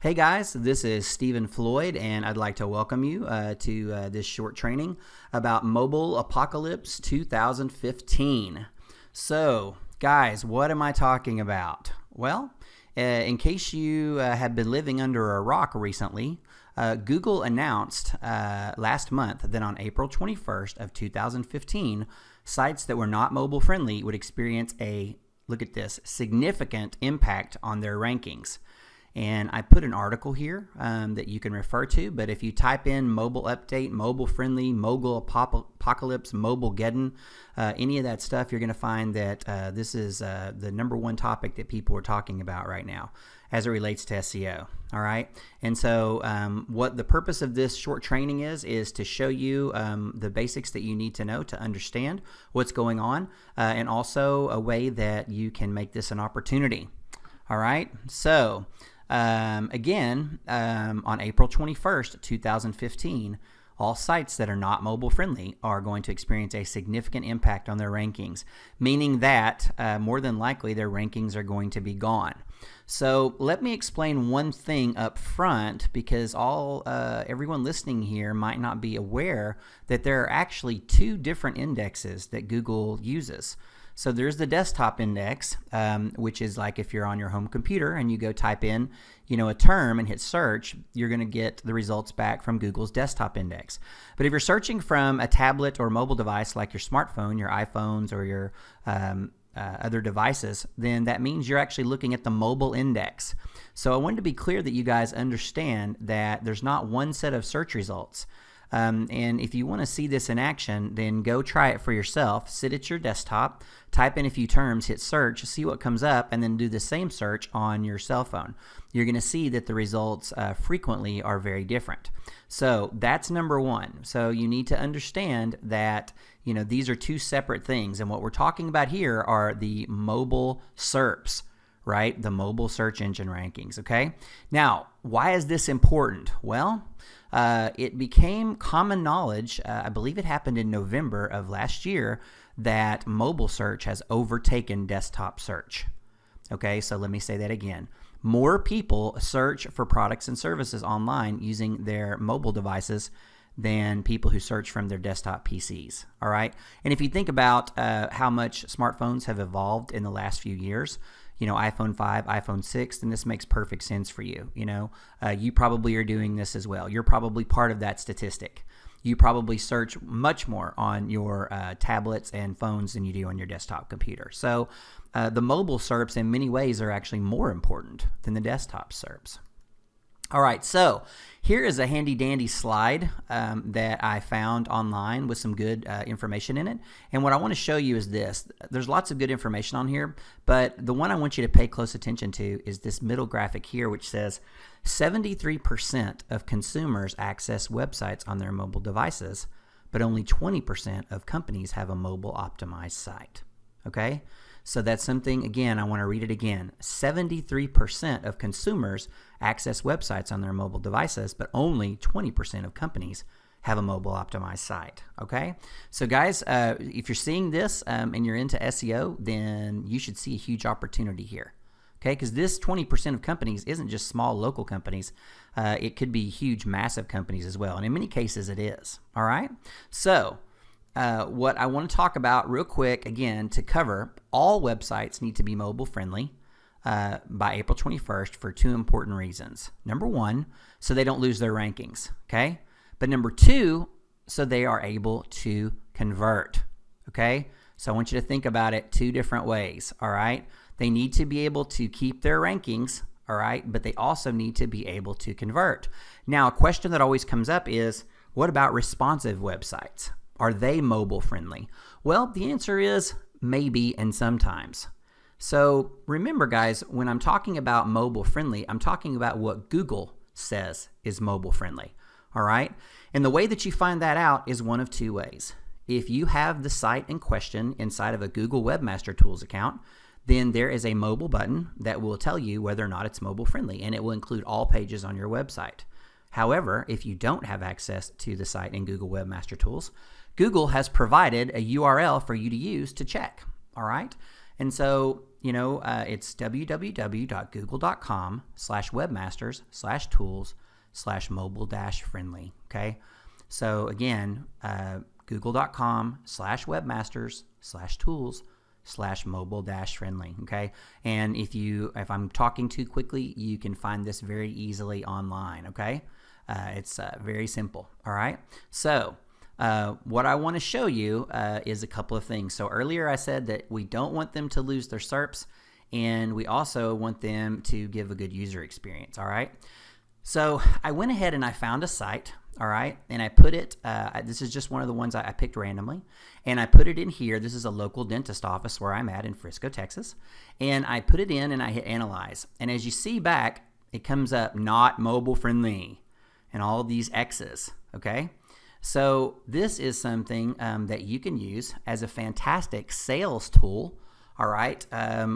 Hey guys, this is Stephen Floyd, and I'd like to welcome you to this short training about Mobile Apocalypse 2015. So, guys, what am I talking about? Well, in case you have been living under a rock recently, Google announced last month that on April 21st of 2015, sites that were not mobile friendly would experience a, look at this, significant impact on their rankings. And I put an article here that you can refer to, but if you type in mobile update, mobile friendly, mobile apocalypse, mobile Geddon, any of that stuff, you're going to find that this is the number one topic that people are talking about right now as it relates to SEO. All right. And so what the purpose of this short training is to show you the basics that you need to know to understand what's going on, and also a way that you can make this an opportunity. All right. So again, on April 21st, 2015, all sites that are not mobile friendly are going to experience a significant impact on their rankings, meaning that more than likely their rankings are going to be gone. So let me explain one thing up front, because everyone listening here might not be aware that there are actually two different indexes that Google uses. So there's the desktop index, which is like if you're on your home computer and you go type in, a term and hit search, you're going to get the results back from Google's desktop index. But if you're searching from a tablet or mobile device like your smartphone, your iPhones or your other devices, then that means you're actually looking at the mobile index. So I wanted to be clear that you guys understand that there's not one set of search results. And if you want to see this in action, then go try it for yourself. Sit at your desktop, type in a few terms, hit search, see what comes up, and then do the same search on your cell phone. You're going to see that the results frequently are very different. So that's number one. So you need to understand that these are two separate things. And what we're talking about here are the mobile SERPs, right? The mobile search engine rankings, okay? Now, why is this important? Well, it became common knowledge, I believe it happened in November of last year, that mobile search has overtaken desktop search. Okay, so let me say that again. More people search for products and services online using their mobile devices than people who search from their desktop PCs. All right, and if you think about how much smartphones have evolved in the last few years, iPhone 5, iPhone 6, then this makes perfect sense for you. You probably are doing this as well. You're probably part of that statistic. You probably search much more on your tablets and phones than you do on your desktop computer. So the mobile SERPs in many ways are actually more important than the desktop SERPs. All right, so here is a handy dandy slide that I found online with some good information in it. And what I want to show you is this. There's lots of good information on here, but the one I want you to pay close attention to is this middle graphic here, which says 73% of consumers access websites on their mobile devices, but only 20% of companies have a mobile optimized site. Okay? So that's something, again, I want to read it again. 73% of consumers access websites on their mobile devices, but only 20% of companies have a mobile optimized site. Okay? So guys, if you're seeing this and you're into SEO, then you should see a huge opportunity here. Okay? Because this 20% of companies isn't just small local companies. It could be huge, massive companies as well. And in many cases, it is. All right? So what I want to talk about real quick, again, to cover, all websites need to be mobile friendly by April 21st for two important reasons. Number one, so they don't lose their rankings, okay? But number two, so they are able to convert, okay? So I want you to think about it two different ways, all right? They need to be able to keep their rankings, all right? But they also need to be able to convert. Now, a question that always comes up is, what about responsive websites? Are they mobile friendly? Well, the answer is maybe and sometimes. So remember, guys, when I'm talking about mobile friendly, I'm talking about what Google says is mobile friendly. All right? And the way that you find that out is one of two ways. If you have the site in question inside of a Google Webmaster Tools account, then there is a mobile button that will tell you whether or not it's mobile friendly, and it will include all pages on your website. However, if you don't have access to the site in Google Webmaster Tools, Google has provided a URL for you to use to check, all right? And so, it's www.google.com/webmasters/tools/mobile-friendly. Okay. So again, google.com/webmasters/tools/mobile-friendly. Okay. And if I'm talking too quickly, you can find this very easily online. Okay. It's very simple. All right. So what I want to show you is a couple of things. So earlier I said that we don't want them to lose their SERPs, and we also want them to give a good user experience. All right. So I went ahead and I found a site. All right. And I put it, this is just one of the ones I picked randomly, and I put it in here. This is a local dentist office where I'm at in Frisco, Texas. And I put it in and I hit analyze. And as you see back, it comes up not mobile friendly and all of these X's. Okay. So this is something that you can use as a fantastic sales tool, all right,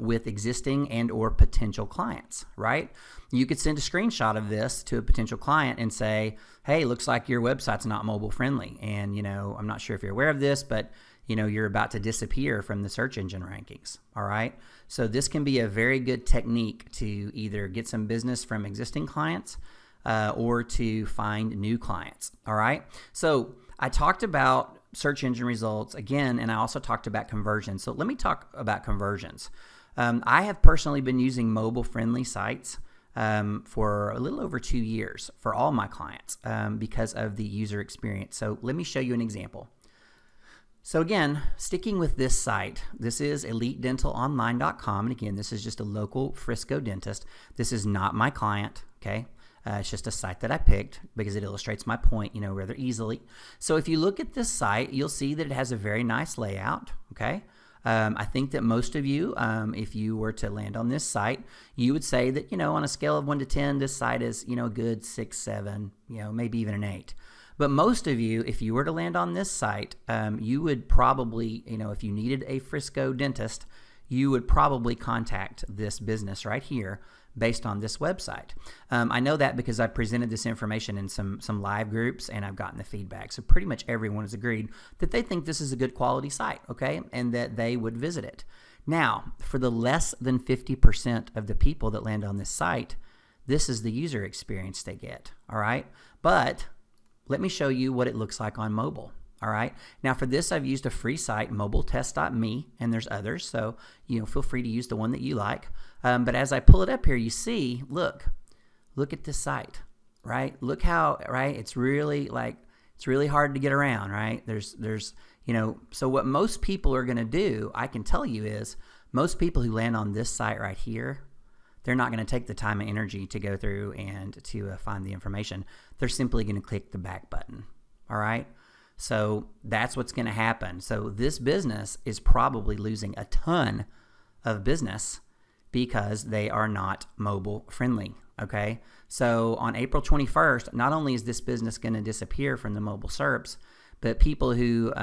with existing and or potential clients, right? You could send a screenshot of this to a potential client and say, hey, looks like your website's not mobile friendly. And, I'm not sure if you're aware of this, but, you're about to disappear from the search engine rankings, all right? So this can be a very good technique to either get some business from existing clients or to find new clients, all right? So I talked about search engine results again, and I also talked about conversions. So let me talk about conversions. I have personally been using mobile-friendly sites for a little over 2 years for all my clients because of the user experience. So let me show you an example. So again, sticking with this site, this is elitedentalonline.com, and again, this is just a local Frisco dentist. This is not my client, okay? It's just a site that I picked because it illustrates my point, rather easily. So if you look at this site, you'll see that it has a very nice layout, okay? I think that most of you, if you were to land on this site, you would say that, on a scale of 1 to 10, this site is, a good 6, 7, maybe even an 8. But most of you, if you were to land on this site, you would probably, if you needed a Frisco dentist, you would probably contact this business right here based on this website. I know that because I presented this information in some live groups and I've gotten the feedback. So pretty much everyone has agreed that they think this is a good quality site, okay, and that they would visit it. Now, for the less than 50% of the people that land on this site, this is the user experience they get, all right? But let me show you what it looks like on mobile. All right. Now for this, I've used a free site, mobiletest.me, and there's others. So, feel free to use the one that you like. But as I pull it up here, you see, look at this site, right? Look how, right? It's really hard to get around, right? There's, so what most people are going to do, I can tell you is most people who land on this site right here, they're not going to take the time and energy to go through and to find the information. They're simply going to click the back button. All right. So that's what's going to happen. So this business is probably losing a ton of business because they are not mobile friendly. Okay. So on April 21st, not only is this business going to disappear from the mobile SERPs, but people who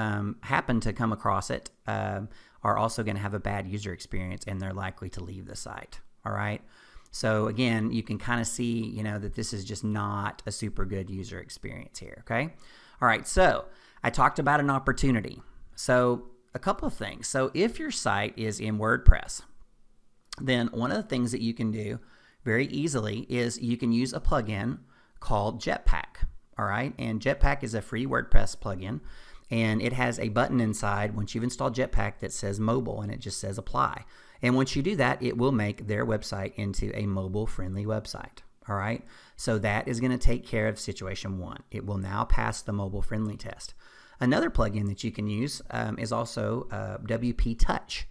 happen to come across it are also going to have a bad user experience and they're likely to leave the site. All right. So again, you can kind of see, that this is just not a super good user experience here. Okay. All right. So I talked about an opportunity. So a couple of things. So if your site is in WordPress, then one of the things that you can do very easily is you can use a plugin called Jetpack. All right. And Jetpack is a free WordPress plugin. And it has a button inside once you've installed Jetpack that says mobile, and it just says apply. And once you do that, it will make their website into a mobile-friendly website. All right. So that is going to take care of situation one. It will now pass the mobile-friendly test. Another plugin that you can use is also WP Touch.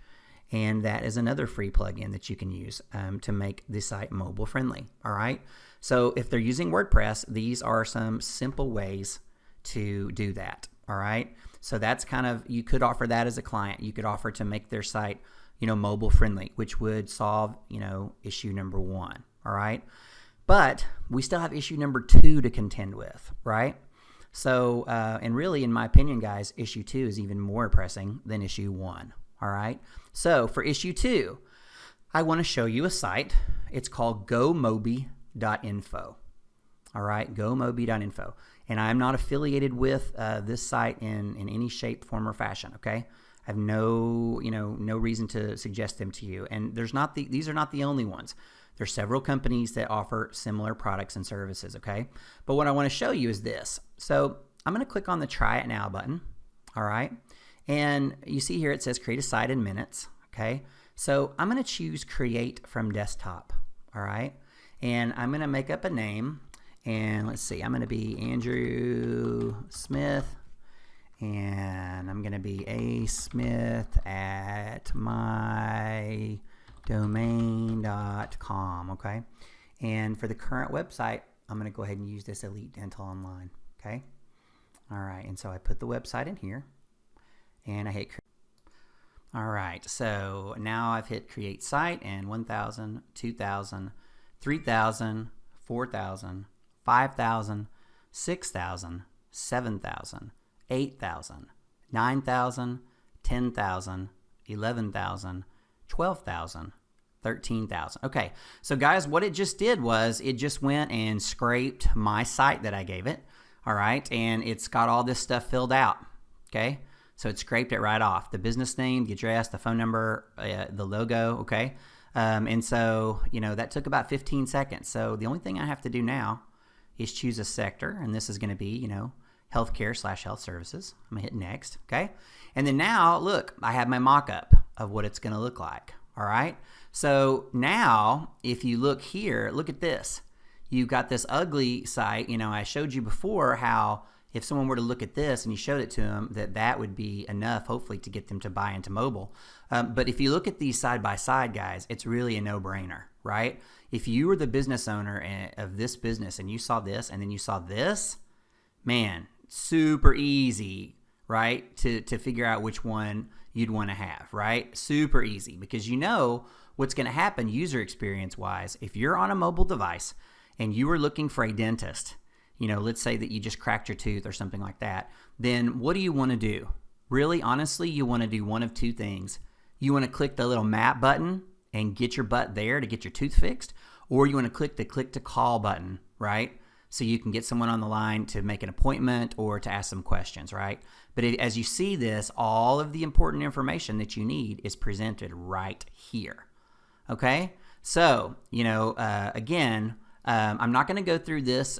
And that is another free plugin that you can use to make the site mobile-friendly. All right. So if they're using WordPress, these are some simple ways to do that. All right. So that's kind of, you could offer that as a client. You could offer to make their site, mobile friendly, which would solve, issue number one. All right. But we still have issue number 2 to contend with, right? So, and really, in my opinion, guys, issue 2 is even more pressing than issue 1. All right. So for issue 2, I want to show you a site. It's called gomobi.info. All right. Gomobi.info. And I'm not affiliated with this site in any shape, form, or fashion. Okay. I have no, no reason to suggest them to you. And these are not the only ones. There's several companies that offer similar products and services, okay? But what I want to show you is this. So I'm going to click on the Try It Now button, all right? And you see here it says create a site in minutes, okay? So I'm going to choose Create from Desktop, all right? And I'm going to make up a name. And let's see, I'm going to be Andrew Smith. And I'm going to be asmith at mydomain.com, okay? And for the current website, I'm going to go ahead and use this Elite Dental Online, okay? All right, and so I put the website in here, and I hit create. All right, so now I've hit create site, and 1,000, 2,000, 3,000, 4,000, 5,000, 6,000, 7,000, 8,000, 9,000, 10,000, 11,000, 12,000, 13,000. Okay, so guys, what it just did was it just went and scraped my site that I gave it, all right, and it's got all this stuff filled out, okay? So it scraped it right off, the business name, the address, the phone number, the logo, okay? And so, that took about 15 seconds. So the only thing I have to do now is choose a sector, and this is going to be, healthcare/health services. I'm gonna hit next, okay? And then now, look, I have my mock-up of what it's gonna look like, all right? So now, if you look here, look at this. You've got this ugly site. I showed you before how if someone were to look at this and you showed it to them, that would be enough, hopefully, to get them to buy into mobile. But if you look at these side by side, guys, it's really a no-brainer, right? If you were the business owner of this business and you saw this and then you saw this, man, super easy, right, to figure out which one you'd want to have, right? Super easy, because what's going to happen user experience wise. If you're on a mobile device and you are looking for a dentist, let's say that you just cracked your tooth or something like that, then what do you want to do? Really, honestly, you want to do one of two things. You want to click the little map button and get your butt there to get your tooth fixed, or you want to click the click to call button, right? So you can get someone on the line to make an appointment or to ask some questions, right? But as you see this, all of the important information that you need is presented right here, okay? So, again, I'm not going to go through this,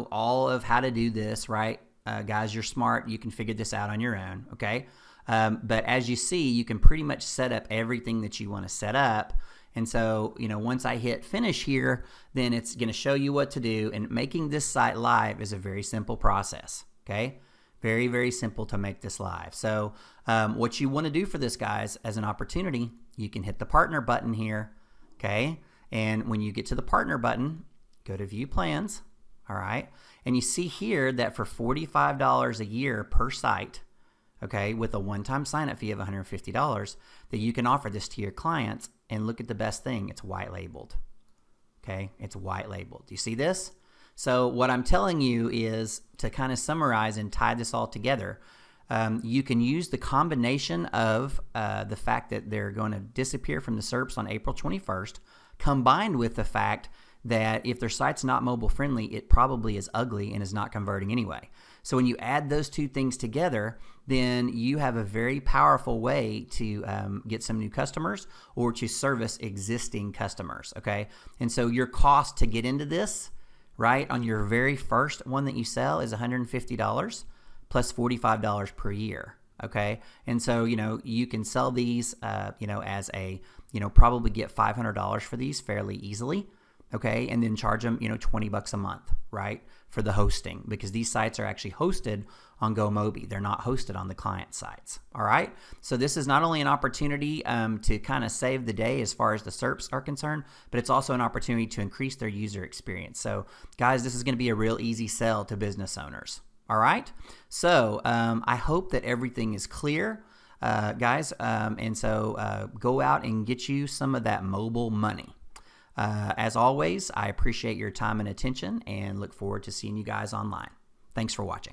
all of how to do this, right? Guys, you're smart. You can figure this out on your own, okay? But as you see, you can pretty much set up everything that you want to set up. And so, once I hit finish here, then it's going to show you what to do. And making this site live is a very simple process, okay? Very, very simple to make this live. So what you want to do for this, guys, as an opportunity, you can hit the partner button here, okay? And when you get to the partner button, go to view plans, all right? And you see here that for $45 a year per site, okay, with a one-time sign-up fee of $150, that you can offer this to your clients. And look at the best thing, it's white labeled, okay? It's white labeled. Do you see this? So what I'm telling you is to kind of summarize and tie this all together. You can use the combination of the fact that they're going to disappear from the SERPs on April 21st, combined with the fact that if their site's not mobile friendly, it probably is ugly and is not converting anyway. So when you add those two things together, then you have a very powerful way to get some new customers or to service existing customers, okay? And so your cost to get into this, right, on your very first one that you sell is $150 plus $45 per year, okay? And so, you can sell these, as a, probably get $500 for these fairly easily, okay, and then charge them, $20 a month, right, for the hosting, because these sites are actually hosted on GoMobi. They're not hosted on the client sites, all right? So this is not only an opportunity to kind of save the day as far as the SERPs are concerned, but it's also an opportunity to increase their user experience. So, guys, this is going to be a real easy sell to business owners, all right? So I hope that everything is clear, guys, and so go out and get you some of that mobile money. As always, I appreciate your time and attention and look forward to seeing you guys online. Thanks for watching.